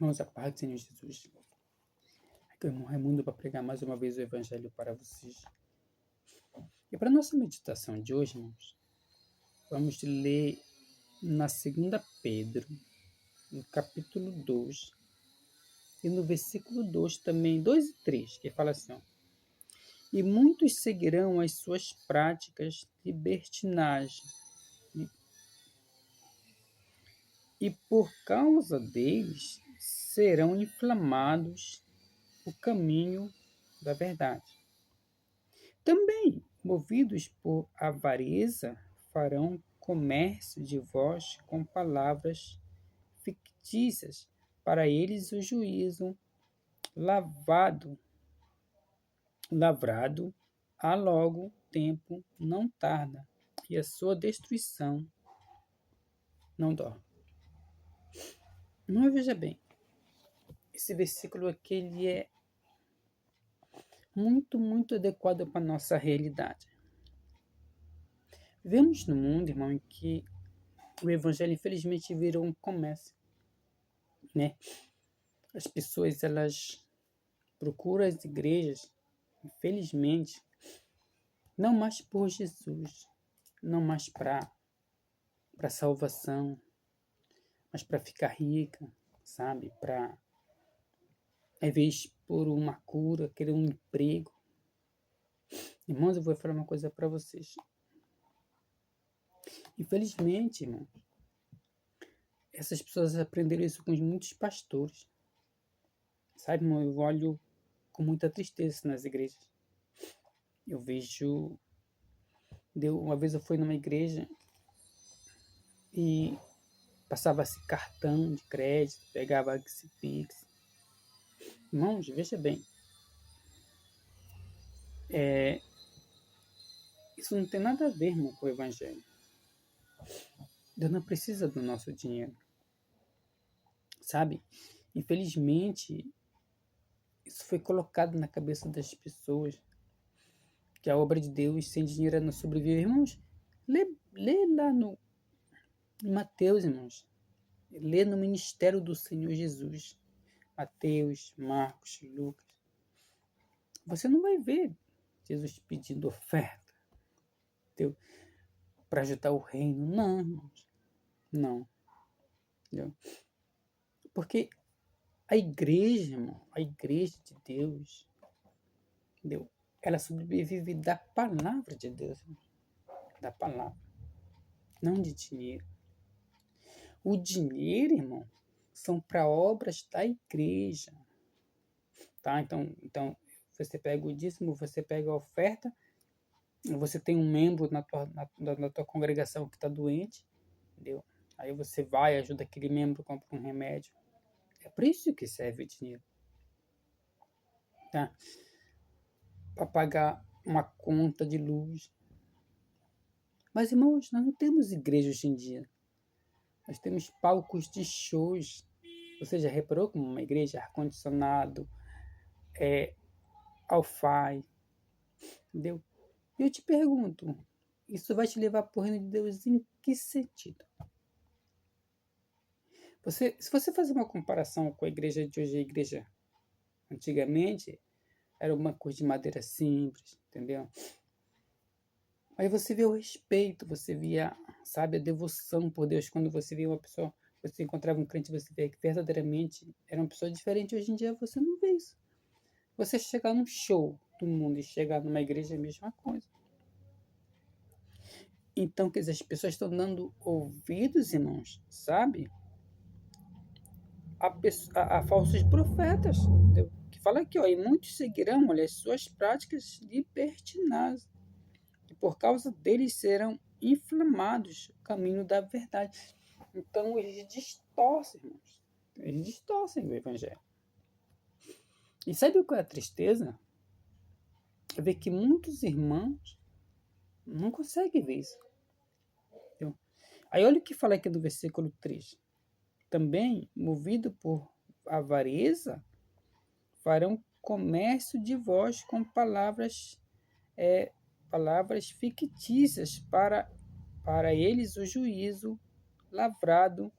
Irmãos, a paz do Senhor Jesus. Aqui é o irmão Raimundo para pregar mais uma vez o Evangelho para vocês. E para nossa meditação de hoje, irmãos, vamos ler na 2 Pedro, no capítulo 2, e no versículo 2 também, 2 e 3, que fala assim: ó, e muitos seguirão as suas práticas de libertinagem, e por causa deles serão inflamados o caminho da verdade. Também, movidos por avareza, farão comércio de vós com palavras fictícias. Para eles o juízo lavrado há logo tempo não tarda, e a sua destruição não dorme. Não, veja bem, esse versículo aqui ele é muito adequado para a nossa realidade. Vivemos num mundo, irmão, em que o evangelho infelizmente virou um comércio, né? As pessoas elas procuram as igrejas, infelizmente, não mais por Jesus, não mais para salvação, mas para ficar rica, sabe? Para, às vezes, por uma cura, querer um emprego. Irmãos, eu vou falar uma coisa para vocês. Infelizmente, irmãos, essas pessoas aprenderam isso com muitos pastores. Sabe, irmão, eu olho com muita tristeza nas igrejas. Eu vejo... Uma vez eu fui numa igreja e passava-se cartão de crédito, pegava esse Pix. Irmãos, veja bem, isso não tem nada a ver, irmão, com o evangelho. Deus não precisa do nosso dinheiro, sabe? Infelizmente, isso foi colocado na cabeça das pessoas, que a obra de Deus sem dinheiro não sobrevive. Irmãos, lê lá no Mateus, irmãos. Lê no ministério do Senhor Jesus. Mateus, Marcos, Lucas. Você não vai ver Jesus pedindo oferta para ajudar o reino. Não, irmãos. Não. Entendeu? Porque a igreja, irmão, a igreja de Deus, entendeu? Ela sobrevive da palavra de Deus, irmão. Da palavra. Não de dinheiro. O dinheiro, irmão, são para obras da igreja. Tá? Então, você pega o dízimo, você pega a oferta, você tem um membro na tua congregação que está doente, entendeu? Aí você vai, ajuda aquele membro, compra um remédio. É para isso que serve o dinheiro. Tá? Para pagar uma conta de luz. Mas, irmãos, nós não temos igreja hoje em dia. Nós temos palcos de shows. Você já reparou como uma igreja ar-condicionado, Wi-Fi, entendeu? E eu te pergunto, isso vai te levar para o reino de Deus em que sentido? Se você fazer uma comparação com a igreja de hoje, a igreja antigamente era uma coisa de madeira simples, entendeu? Aí você vê o respeito, você via, sabe, a devoção por Deus. Quando você via uma pessoa, você encontrava um crente, você vê que verdadeiramente era uma pessoa diferente. Hoje em dia você não vê isso. Você chegar num show do mundo e chegar numa igreja é a mesma coisa. Então, quer dizer, as pessoas estão dando ouvidos, irmãos, sabe? A falsos profetas, entendeu? Que fala aqui, ó, e muitos seguirão, olha, as suas práticas libertinas, e por causa deles serão inflamados o caminho da verdade. Então, eles distorcem, irmãos. Eles distorcem o evangelho. E sabe qual é a tristeza? É ver que muitos irmãos não conseguem ver isso. Entendeu? Aí olha o que fala aqui do versículo 3. Também, movido por avareza, farão comércio de vós com palavras fictícias, para eles o juízo lavrado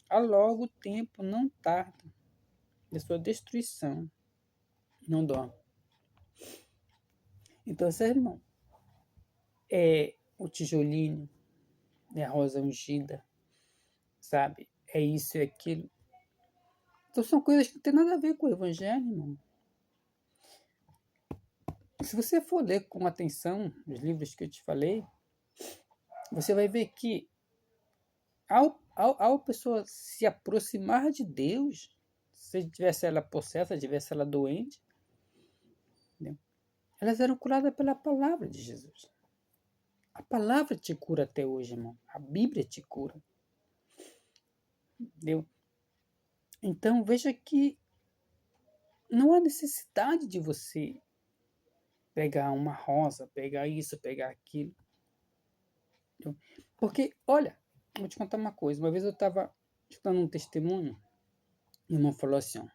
há logo tempo não tarda. da sua destruição. Não dorme. Então, seu irmão, é o tijolinho, é a rosa ungida, sabe? É isso e aquilo. Então são coisas que não tem nada a ver com o evangelho, irmão. Se você for ler com atenção os livros que eu te falei, você vai ver que ao pessoa se aproximar de Deus, se tivesse ela possessa, tivesse ela doente, entendeu? Elas eram curadas pela palavra de Jesus. A palavra te cura até hoje, irmão. A Bíblia te cura. Entendeu? Então veja que não há necessidade de você pegar uma rosa, pegar isso, pegar aquilo. Entendeu? Porque, olha, vou te contar uma coisa. Uma vez eu estava escutando um testemunho, e o irmão falou assim, ó,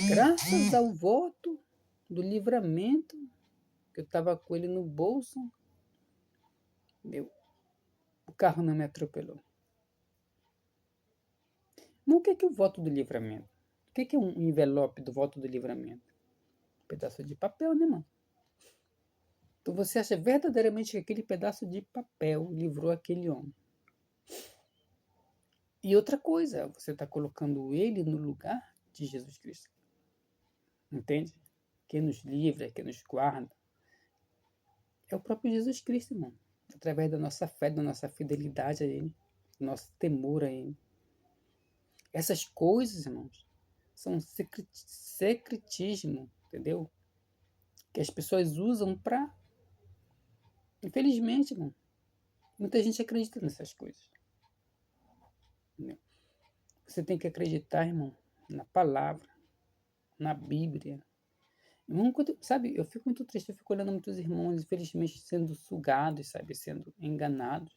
graças ao voto do livramento, que eu estava com ele no bolso, o carro não me atropelou. Mas o que é o voto do livramento? O que é um envelope do voto do livramento? Um pedaço de papel, né, irmão? Então você acha verdadeiramente que aquele pedaço de papel livrou aquele homem. E outra coisa, você está colocando ele no lugar de Jesus Cristo. Entende? Quem nos livra, quem nos guarda, é o próprio Jesus Cristo, irmão. Através da nossa fé, da nossa fidelidade a Ele, do nosso temor a Ele. Essas coisas, irmãos, são secretismo, entendeu? Que as pessoas usam para... Infelizmente, irmão, muita gente acredita nessas coisas. Entendeu? Você tem que acreditar, irmão, na palavra, na Bíblia. Irmão, sabe, eu fico muito triste, eu fico olhando muitos irmãos, infelizmente, sendo sugados, sabe, sendo enganados.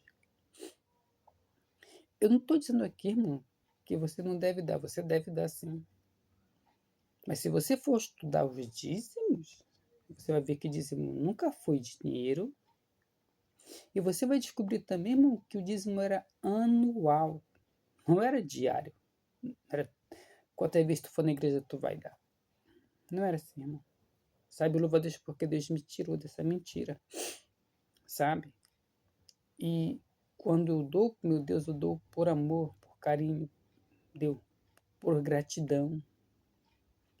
Eu não estou dizendo aqui, irmão, que você não deve dar, você deve dar sim. Mas se você for estudar os dízimos, você vai ver que dízimo nunca foi dinheiro. E você vai descobrir também, irmão, que o dízimo era anual, não era diário. Era quantas vezes tu for na igreja tu vai dar. Não era assim, irmão. Sabe, louva a Deus porque Deus me tirou dessa mentira. Sabe? E quando eu dou, meu Deus, eu dou por amor, por carinho, deu por gratidão.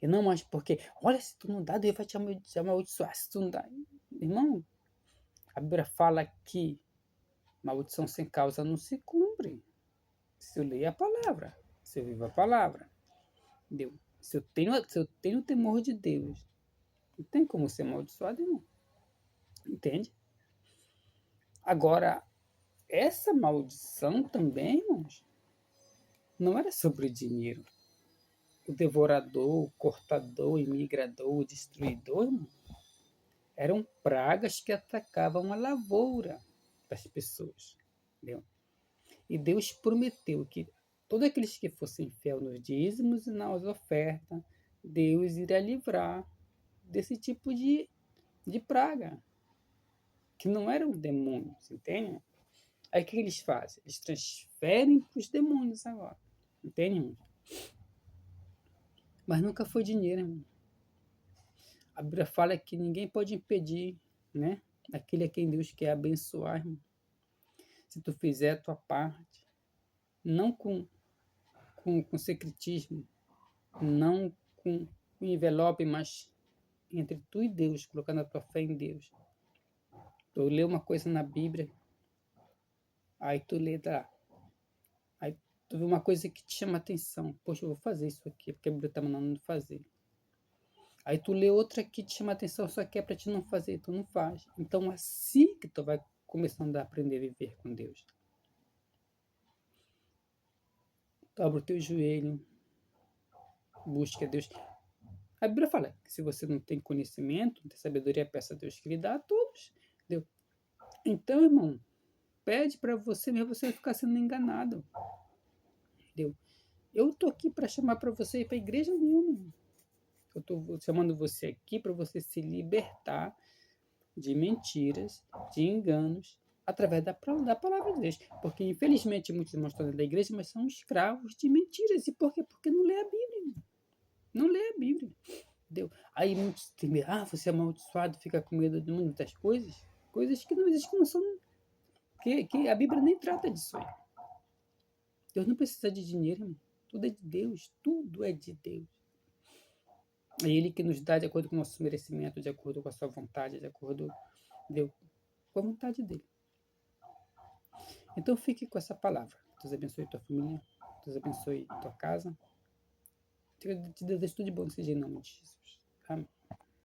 E não mais porque, olha, se tu não dá, Deus vai te amaldiçoar. Se tu não dá. Irmão, a Bíblia fala que maldição sem causa não se cumpre. Se eu leio a palavra, se eu vivo a palavra, entendeu? Se eu tenho temor de Deus, não tem como ser amaldiçoado, irmão. Entende? Agora, essa maldição também, irmãos, não era sobre o dinheiro. O devorador, o cortador, o imigrador, o destruidor, irmão, eram pragas que atacavam a lavoura das pessoas. Entendeu? E Deus prometeu que todos aqueles que fossem fiéis nos dízimos e nas ofertas, Deus iria livrar desse tipo de praga, que não eram demônios, entende? Aí o que eles fazem? Eles transferem para os demônios agora, entende, irmão? Mas nunca foi dinheiro, irmão. A Bíblia fala que ninguém pode impedir, né? Aquele a quem Deus quer abençoar, irmão. Se tu fizer a tua parte, não com secretismo, não com envelope, mas entre tu e Deus, colocando a tua fé em Deus. Tu lê uma coisa na Bíblia, aí tu lê lá. Aí tu vê uma coisa que te chama a atenção. Poxa, eu vou fazer isso aqui, porque a Bíblia está mandando fazer. Aí tu lê outra que te chama a atenção, só que é para te não fazer, tu não faz. Então assim que tu vai começando a aprender a viver com Deus. Dobra o teu joelho, busca Deus. A Bíblia fala que se você não tem conhecimento, não tem sabedoria, peça a Deus que lhe dá a todos. Entendeu? Então, irmão, pede para você mesmo, você vai ficar sendo enganado. Entendeu? Eu tô aqui para chamar para você ir para a igreja nenhuma. Eu tô chamando você aqui para você se libertar de mentiras, de enganos, através da palavra de Deus. Porque, infelizmente, muitos irmãos estão dentro da igreja, mas são escravos de mentiras. E por quê? Porque não lê a Bíblia. Aí muitos têm medo, você é amaldiçoado, fica com medo de muitas coisas, coisas que não existem, que não são, que a Bíblia nem trata disso aí. Deus não precisa de dinheiro, irmão. Tudo é de Deus, tudo é de Deus. É Ele que nos dá de acordo com o nosso merecimento, de acordo com a sua vontade, de acordo com a vontade dele. Então fique com essa palavra. Deus abençoe tua família, Deus abençoe tua casa. Te desejo tudo de bom nesse dia, em nome de Jesus. Amém.